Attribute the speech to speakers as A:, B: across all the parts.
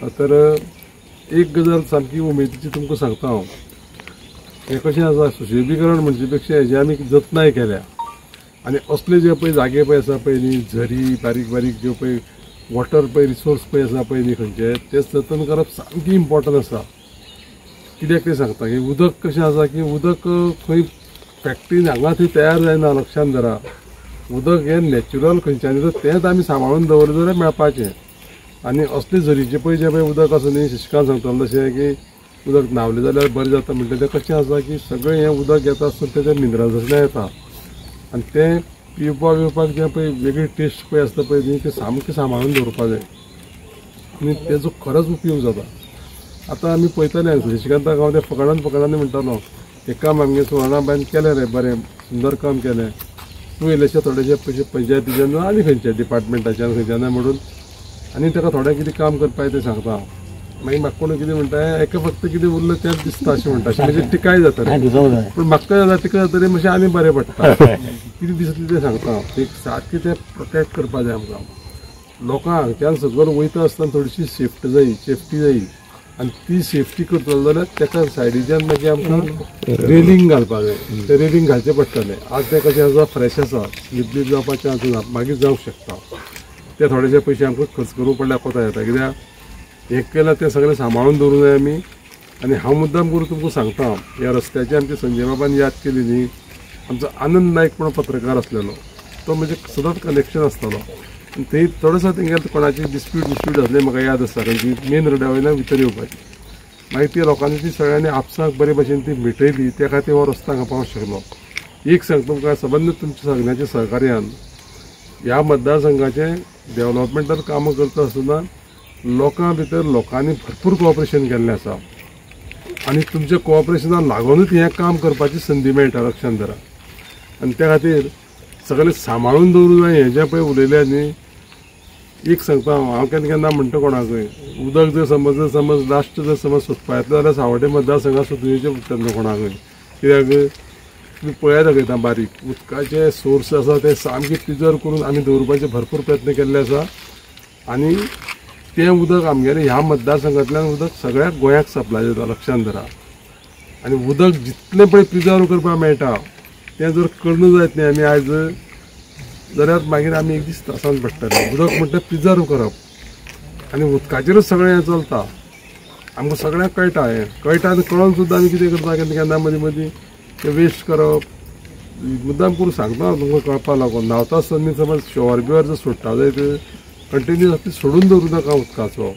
A: तर एक गजाल सामकी उमेदीची तुमकां सांगता हांव, हें कशें आसा, सुशेगीकरण म्हणजे पेक्षा हेजी आमी जतनाय केल्या आनी असले जे पळय जागे पळय आसा पळय न्ही, झरी बारीक बारीक ज्यो पळय वॉटर पळय रिसोर्स पळय आसा पळय न्ही खंयचे, ते जतन करप सामकी इम्पॉर्टंट आसा. कित्याक ते सांगता की उदक कशें आसा की उदक खंय फॅक्टरीन हांगा थंय तयार जायना. लक्षांत धरा, उदक हें नॅचरल खंयच्यान तेंच आमी सांबाळून दवरलें जाल्यार मेळपाचें. आनी असले झरीचे पळय जे पळय उदक आसा न्ही, शशिकांत सांगतालो तशें की उदक न्हावलें जाल्यार बरें जाता म्हणटा तें कशें आसा की सगळें हें उदक येता आसतना तें मिनरल्सांतल्यान येता आनी तें पिवपाक जें पळय वेगळी टेस्ट पळय आसता पळय न्ही, तें सामकें सांबाळून दवरपा जाय आनी तेजो खरोच उपयोग जाता. आतां आमी पळयताले शशिकांताक हांव ते फकाणांनी म्हणटालो, हें काम आमगे सुवर्णाबायन केलें रे, बरें सुंदर काम केलें, तूं इल्लेशे थोडेशे पयशे पंचायतीच्यान आनी खंयच्या डिपार्टमेंटाच्यान खंयच्यान म्हणून आनी ताका थोडें कितें काम करपाक तें सांगता. मागीर म्हाका कोण कितें म्हणटा, हेका फक्त कितें उरलें तेंच दिसता अशें म्हणटा, अशें म्हणजे टिकाय जाता. पूण म्हाका जाता टिकाय जातरी मातशें आनी बरें पडटा. कितें दिसलें तें सांगता. एक सारकें तें प्रोटेक्ट करपा जाय आमकां. लोकांक हांगच्यान सकयल वयता आसतना थोडीशी सेफ्टी जायी आनी ती सेफ्टी करतलो जाल्यार तेका सायडीच्यान मागीर आमकां रेलिंग घालपाक जाय. तें रेलिंग घालचें पडटलें. आज तें कशें आसा, फ्रेश आसा, स्लीप जावपाचें चान्स ना, मागीर जावंक शकता. ते थोडेशे पयशे आमकां खर्च करूंक पडल्यार कोता येता. कित्याक हें केल्यार तें सगळें सांबाळून दवरूंक जाय आमी. आनी हांव मुद्दाम करून तुमकां सांगता, ह्या रस्त्याची आमची संजय बाबान याद केली न्ही, आमचो आनंद नायक म्हणून पत्रकार आसलेलो, तो म्हणजे सदांच कनेक्शन आसतालो. आनी थंय थोडोसो तेंगेलो कोणाची डिस्प्यूट आसलें म्हाका याद आसता, खंयची मेन रोडा वयल्यान भितर येवपाची. मागीर ती लोकांनी ती सगळ्यांनी आपसाक बरे भशेन ती मिटयली, त्या खातीर हो रस्तो हांगा पावंक शकलो. एक सांगता तुमकां, सबंद तुमच्या सगळ्यांच्या सहकार्यान ह्या मतदारसंघाचे डेव्हलपमेंटान कामां करता आसतना लोकां भितर लोकांनी भरपूर कोऑपरेशन केल्लें आसा आनी तुमच्या कोऑपरेशनाक लागूनच हें काम करपाची संदी मेळटा. लक्षांत धरा. आनी त्या खातीर सगळें सांबाळून दवरूंक जाय. हें जें पळय उलयलें न्ही, एक सांगता हांव केन्ना म्हणटा कोणाकय, उदक जर समज लास्ट जर सोदपा येतलें जाल्यार सावड्डे मतदारसंघात सोदुचें पडटलें न्हू कोणाकय. कित्याक तुमी पळयात दाखयता, बारीक उदकाचे सोर्स आसा ते सामके प्रिजर्व करून आमी दवरपाचे भरपूर प्रयत्न केल्ले आसा. आनी तें उदक आमगेलें ह्या मतदारसंघांतल्यान उदक सगळ्या गोंयाक सप्लाय जाता. लक्षांत धरा. आनी उदक जितलें पळय प्रिजर्व करपाक मेळटा तें जर करणू जायत न्ही आमी आयज, जाल्यार मागीर आमी एक दीस त्रासान पडटले. उदक म्हणटा प्रिजर्व करप आनी उदकाचेरच सगळें हें चलता. आमकां सगळ्यांक कळटा, हें कळटा आनी कळोन सुद्दां आमी कितें करता, केन्ना मदीं तें वेस्ट करप. मुद्दाम करून सांगता तुमकां कळपा लागून, न्हांवता आसतना समज शॉवर बिवर जर सोडटा जायत कंटिन्यूअसली सोडून दवरूं नाका उदकाचो.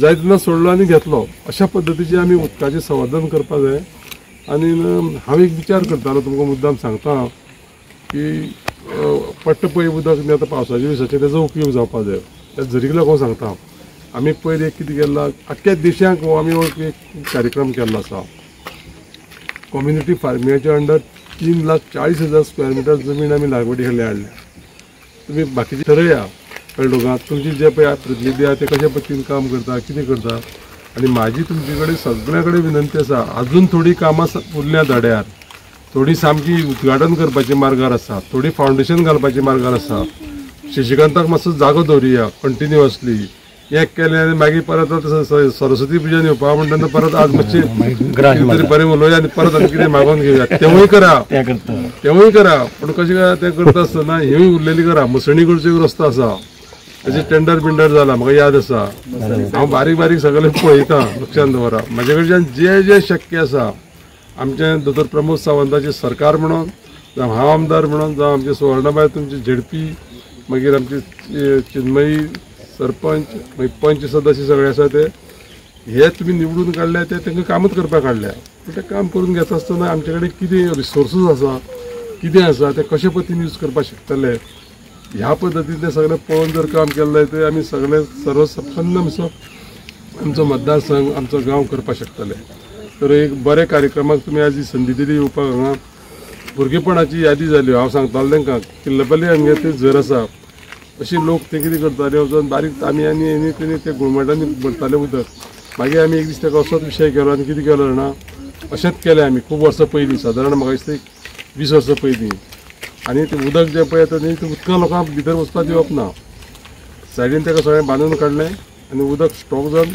A: जाय तेन्ना सोडलो आनी घेतलो, अशा पद्दतीचें आमी उदकाचें संवर्धन करपा जाय. आनी हांव एक विचार करतालो तुमकां मुद्दाम सांगता की पडटा पळय उदक न्ही आतां पावसाच्या दिसाचें तेजो उपयोग जावपा जाय. त्या झरीक लागून सांगता, आमी पयर कितें केलां, आख्ख्या देशाक हो आमी एक कार्यक्रम केल्लो आसा. कम्युनिटी फार्मिंगाच्या अंडर 3,40,000 स्क्वेअर मिटर जमीन आमी लागवडी खाली हाडल्या. तुमी बाकीचे ठरया, कळ्ळें तुका, तुमची जे पळय प्रतिनिधी आहा ते कशा पद्दतीन काम करता, कितें करता. आनी म्हाजी तुमचे कडेन सगळ्या कडेन विनंती आसा, अजून थोडी कामां उरल्या धड्यार. थोडी सामकी उद्घाटन करपाचे मार्गार आसा, थोडी फावंडेशन घालपाचे मार्गार आसा. शशिकांताक मातसो जागो दवरुया कंटिन्युअसली. हें केलें आनी मागीर परत सरस्वती पुजन येवपा म्हणटा परत आज मातशें तरी बरें उलोवया आनी परत आमी कितें मागोवन घेवया. तेवूय करा पूण कशें काय तें करता आसतना हेवूय उरलेली करा. मसणीकडचो एक रस्तो आसा, तेजें टेंडर बिंडर जाला, म्हाका याद आसा. हांव बारीक सगळें पळयतां. लक्षांत दवरा. म्हाजे कडच्यान जें शक्य आसा, आमचें दोतोर प्रमोद सावंताचें सरकार म्हणून, जावं हांव आमदार म्हणून, जावं आमचे सुवर्णाबाय तुमची झेडपी, मागीर आमची चिन्मयी सरपंच, मागीर पंच सदस्य सगळे आसा ते, हे तुमी निवडून काडले ते तांकां कामच करपाक काडल्या. पूण तें काम करून घेता आसतना आमचे कडेन कितें रिसोर्सीस आसा, कितें आसा ते कशे पद्दतीन यूज करपाक शकतले, ह्या पद्दतीन तें सगळें पळोवन जर काम केलें जायत आमी सगळे सर्वसंपन्न आमचो मतदारसंघ, आमचो गांव करपाक शकतले. तर एक बरे कार्यक्रमाक तुमी आज ही संदी दिली येवपाक. हांगा भुरगेपणाची यादी जाली. हांव सांगतालो तांकां किल्लपल्ली आमगे ते झर आसा, अशी लोक ते कितें करताले, वचून बारीक तांबयांनी हेणी तेणी ते गुळमटांनी भरताले उदक. मागीर आमी एक दीस ताका असोच विशय केलो आनी कितें केलो जाणा, अशेंच केलें आमी खूब वर्सां पयलीं, सादारण म्हाका दिसता 20 वर्सां पयलीं. आनी तें उदक जें पळय येता न्ही, तें उदकां लोकांक भितर वचपाक दिवप ना. सायडीन ताका सगळें बांदून काडलें आनी उदक स्टॉक जावन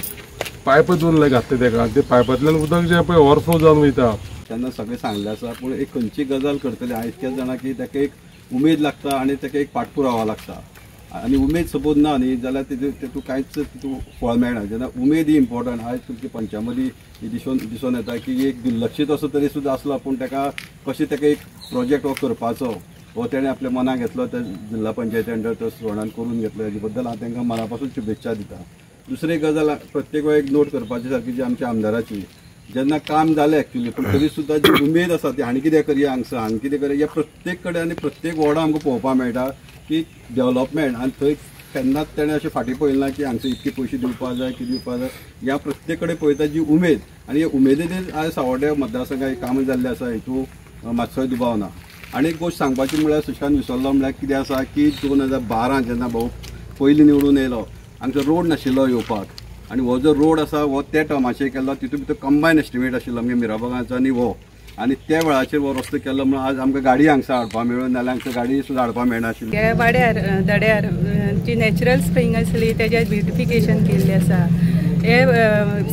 A: पायप दोन घातले तेका, ते पायपांतल्यान उदक जे पळय ओवरफ्लो जावन वयता.
B: तेन्ना सगळें सांगलें आसा, पूण एक खंयची गजाल करतले आयज कितें जाणा की ताका एक उमेद लागता आनी ताका एक पाठपुरावो लागता. आनी उमेद सपोज ना न्ही जाल्यार तेतूं कांयच तितूं फळ मेळना. जेन्ना उमेद ही इम्पॉर्टंट. आयज तुमच्या पंचा मदीं दिसून येता की एक दुर्लक्षीत असो तरी सुद्दां आसलो, पूण ताका कशें ताका एक प्रोजेक्ट हो करपाचो हो तेणें आपल्या मनाक घेतलो, त्या जिल्हा पंचायती अंडर तो सुवर्णान करून घेतलो. हेजे बद्दल हांव तांकां मना पासून शुभेच्छा दिता. दुसरी गजाल प्रत्येक वेळा एक नोट करपाची सारकी जी आमच्या आमदाराची, जेन्ना काम जालें एक्चुली पूण तरी सुद्दां जी उमेद आसा ती हांणी कितें करया हांगा कितें करया, ह्या प्रत्येक कडेन आनी प्रत्येक वॉर्डा आमकां पळोवपाक मेळटा की डेव्हलपमेंट. आनी थंय केन्नाच तेणें अशें फाटीं पळयलें ना की हांगसर इतके पयशे दिवपाक जाय कितें दिवपाक जाय. ह्या प्रत्येक कडेन पळयता जी उमेद, आनी हे उमेदीन आयज सांवड्ड्या मतदारसंघात कामां जाल्लीं आसा, हितूं मातसोय दुबाव ना. आनी एक गोश्ट सांगपाची म्हळ्यार सुशांत विसरलो म्हळ्यार कितें आसा की 2012 जेन्ना भाऊ पयलीं निवडून येयलो, हांगसर रोड नाशिल्लो येवपाक, आनी हो जो रोड आसा हो त्या टर्माचेर केल्लो. तितून भितर कंबायन एस्टिमेट आशिल्लो आमगे मिराबागांचो आनी हो, आनी त्या वेळाचेर हो रस्तो केल्लो म्हणून आज आमकां गाडी हांगसर हाडपाक मेळ्ळ्यो, नाल्यार हांगसर गाडी सुद्दां हाडपाक मेळनाशिल्ली.
C: ह्या वाड्यार दड्यार जी नॅचरल स्प्रिंग आसली तेजें ब्युटिफिकेशन केल्लें आसा. हे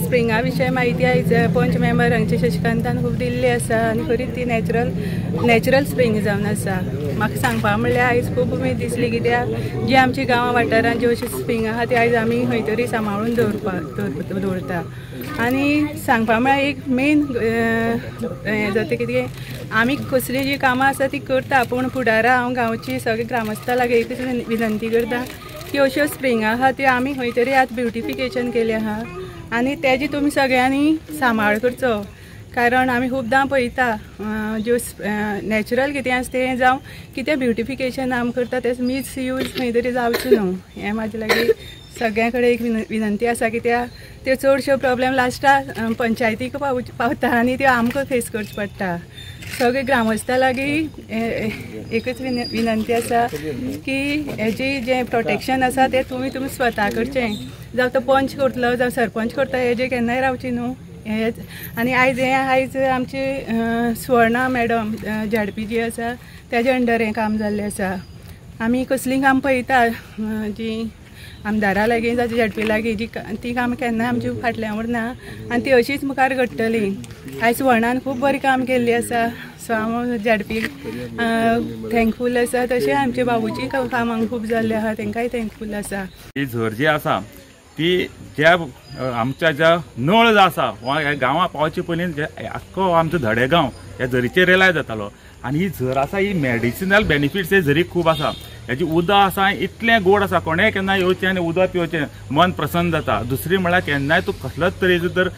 C: स्प्रिंगा विशयी म्हायती आयज पंच मेंबर हांगचे शशिकांतान खूब दिल्ली आसा, आनी खरीच ती नॅचरल स्प्रिंग जावन आसा. म्हाका सांगपा म्हणल्यार आयज खूब उमेद दिसली, कित्याक जी आमची गांवां वाठारांत ज्यो अशी स्प्रिंग आहा ती आयज आमी खंय तरी सांबाळून दवरता. आनी सांगपा म्हळ्यार एक मेन हें जाता कितें, आमी कसली जी कामां आसा ती करता, पूण फुडारा हांव गांवची सगळे ग्रामस्था लागीं एकच विनंती करता की अश्यो स्प्रिंग आहा त्यो आमी खंय तरी आतां ब्युटिफिकेशन केलें आहा आनी तेजी तुमी सगळ्यांनी सांबाळ करचो. कारण आमी खूबदां पळयता ज्यो नॅचरल कितें आसा तें जावं कितें ब्युटिफिकेशन आमी करता तें मिसयूज खंय तरी जावचें न्हू. हें म्हाजे लागीं सगळ्यां कडेन एक विनंती आसा, कित्याक त्यो चडश्यो प्रॉब्लेम लास्टाक पंचायतीक पावता आनी त्यो आमकां फेस करचे पडटा. सगळे ग्रामस्था लागीं एकच विनंती आसा की हेजी जें प्रोटेक्शन आसा तें तुमी स्वता करचें. जावं तो पंच करतलो जावं सरपंच करता, हेजे केन्नाय रावची न्हू. हेच आनी आयज आमची सुवर्णा मॅडम झाडपी जी आसा तेजे अंडर हें काम जाल्लें आसा. आमी कसलीं काम पळयता जी आमदारा लागीं जावं झाडपी लागीं ती कामां केन्नाय आमची फाटल्यान उरना आनी ती अशीच मुखार घडटली. आयज सुवर्णान खूब बरी काम केल्ली आसा, सो हांव झाडपी थँकफूल आसा. तशें आमच्या बाबूची कामां खूब जाल्ली आहा, तांकांय थँकफूल आसा.
D: ही झर जी आसा ती ज्या आमच्या ज्या नळ जो आसा ह्या गांवां पावचे पयलीं आख्खो आमचो धडेगांव ह्या झरीचेर रिलाय जातालो. आनी ही झर आसा ही मेडिसिनल बेनिफिट्स हे झरीक खूब आसा. हेजी उदक आसा इतलें गोड आसा, कोणेंय केन्ना येवचें आनी उदक पिवचें मन प्रसन्न जाता. दुसरी म्हळ्यार केन्नाय तूं कसलोच तरेचो जर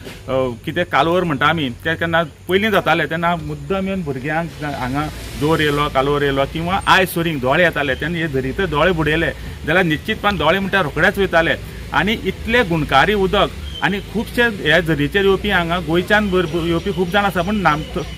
D: कितें कालवर म्हणटा आमी तें केन्ना पयलीं जातालें तेन्ना मुद्दम येवन भुरग्यांक हांगा जोर येयलो कालवर येयलो किंवा आय सोरींग दोळे येताले तेन्ना हे झरीचे दोळे बुडयले जाल्यार निश्चितपणान दोळे म्हणटा रोखडेच वयताले. आनी इतलें गुणकारी उदक आनी खुबशे ह्या झरीचेर येवपी हांगा गोंयच्यान येवपी खूब जाण आसा, पूण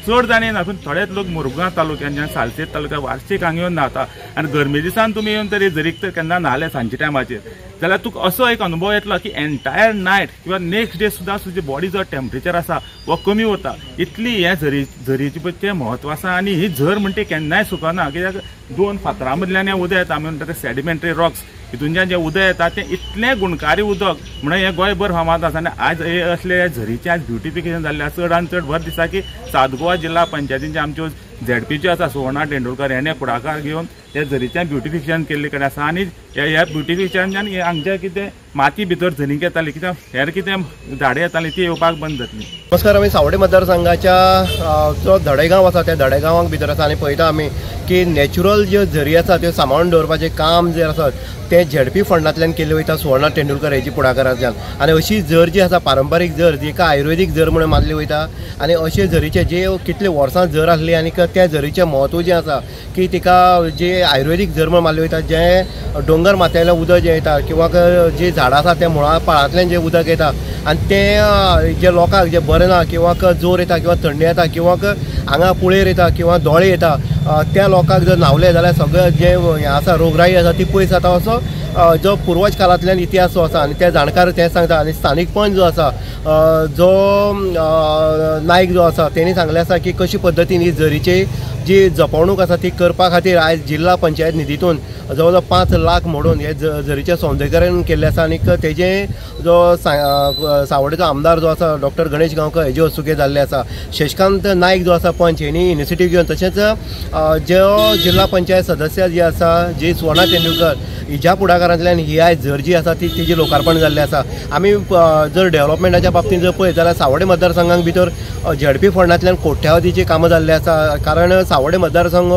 D: चड जाण येना, पूण थोडेच लोक मुरगांव तालुक्यान सालसेत तालुक्या वार्षिक हांगा येवन न्हाता. आनी गरमे दिसान तुमी येवन तरी झरीक तर केन्ना न्हाले सांजच्या टायमाचेर जाल्यार तुका असो एक अनुभव येतलो की एंटायर नायट किंवा नेक्स्ट डे सुद्दां तुजी बॉडी जो टेम्परेचर आसा वो कमी वता. इतली हे झरीचे पळय म्हत्व आसा. आनी ही झर म्हणटा केन्नाय सुकना, कित्याक दोन फातरां मदल्यान हें उदक येता, आमी म्हणटा तें सेडिमेंटरी रॉक्स, हितूनच्यान जें उदक येता तें इतलें गुणकारी उदक म्हणून हें गोंयभर फामाद आसा. आनी आज हे असले झरीचें आज ब्युटिफिकेशन जाल्लें चड आनी चड भर दिसा की साउथ गोवा जिल्हा पंचायतींचे आमच्यो झेडपीच्यो आसा सुवर्णा टेंडुलकर हेणें फुडाकार घेवन त्या झरीचें ब्युटिफिकेशन केल्ले कडेन आसा. आनी ह्या ब्युटिफिकेशनान हांगचें कितें माती भितर झरीक येताली कित्याक हेर कितें झाडां येतालीं ती येवपाक बंद जातली.
E: नमस्कार, आमी सावड्डे मतदारसंघाच्या जो धडेगांव आसा त्या धडेगांवाक भितर आसा आनी पळयता आमी की नॅचरल ज्यो झरी आसा त्यो सांबाळून दवरपाचें काम जे आसा तें झेडपी फंडांतल्यान केल्लें वयता सुवर्णा टेंडुलकर हेजी फुडाकारांतल्यान. आनी अशी झर जी आसा पारंपारीक झर जी एका आयुर्वेदीक झर म्हणून मानली वयता. आनी अशे झरीचे जे कितले वर्सां झर आसली आनी त्या झरीचें म्हत्व जें आसा की तिका जे आयुर्वेदीक झर म्हणून मानली वयता, जें दोंगर माथ्यायेलें उदक जें येता किंवा जी झाडां आसा त्या मुळा पाळांतल्यान जें उदक येता आनी तें जे लोकांक जे बरें ना किंवा जोर येता किंवा थंडी येता किंवा हांगा पुळेर येता किंवा दोळे येता त्या लोकांक जर न्हावले जाल्यार सगळें जे हें आसा रोगराई आसा ती पयस जाता असो जो पुर्वज काळांतल्यान इतिहास जो आसा आनी ते जाणकार ते सांगता आनी स्थानीक पंच जो आसा जो नायक जो आसा तेणी सांगलें आसा की कशी पद्दतीन ही झरीची जी जपणूक आसा ती करपा खातीर आयज जिल्हा पंचायत निधीतून जवळ जवळ 5 लाख मोडून हे झरीचें सौंदर्यीकरण केल्लें आसा आनी तेजें जो सावड्डेचो आमदार जो आसा डॉक्टर गणेश गांवकर हेजे हस्तुके जाल्ले आसा शशिकांत नायक जो आसा पंच हेणी इनिशिएटीव घेवन तशेंच जो जिल्हा पंचायत सदस्य जी आसा जी सुवर्णा तेंडुलकर हिच्या फुडाकारांतल्यान ही आयज झर जी आसा ती तिजें लोकार्पण जाल्लें आसा आमी जर डेव्हलपमेंटाच्या बाबतींत जर पळयत जाल्यार सावड्डे मतदारसंघाक भितर झडपी फंडांतल्यान कोट्यावधीची कामां जाल्ली आसा कारण सावड्डे मतदारसंघ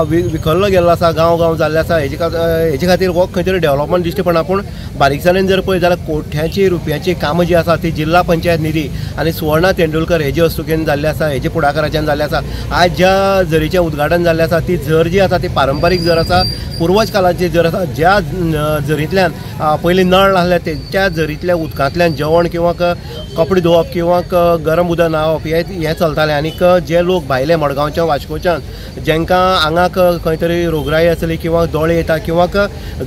E: विखरलो गेल्लो आसा गांव गांव जाल्ले आसा हेजे खातीर हो खंय तरी डेव्हलपमेंट दिश्टी पडना पूण बारीकसाणेन जर पळयत जाल्यार कोट्यांची रुपयांची कामां जी आसा ती जिल्हा पंचायत निधी आनी सुवर्णा तेंडुलकर हेजे हस्तुकेन जाल्ली आसा हेजे फुडाकाराच्यान जाल्ली आसा आयज ज्या झरीचें उद्घाटन जाल्लें आसा ती झर जी आसा ती पारंपारीक झर आसा पुर्वज काळाची झर आसा ज्या झरींतल्यान पयलीं नळ नासले त्या झरींतल्या उदकांतल्यान जेवण किंवा कपडे धुवप किंवा गरम उदक न्हावप हें चलतालें आनीक जे लोक भायले मडगांवच्यान वास्कोच्यान जेंकां आंगाक खंय तरी रोगराई आसली किंवा दोळे येता किंवा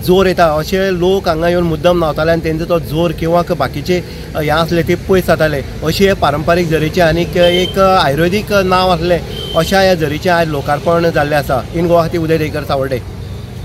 E: जोर येता अशे लोक हांगा येवन मुद्दम न्हावताले आनी तेंचो तो जोर किंवा बाकीचे हें आसले ते पयस जाताले अशी हे पारंपारीक झरीचें आनीक एक आयुर्वेदीक नांव आसलें अशा ह्या झरीचें आयज लोकार्पण जाल्लें आसा इन गुवाहाटी उदय देकर सावड्डे.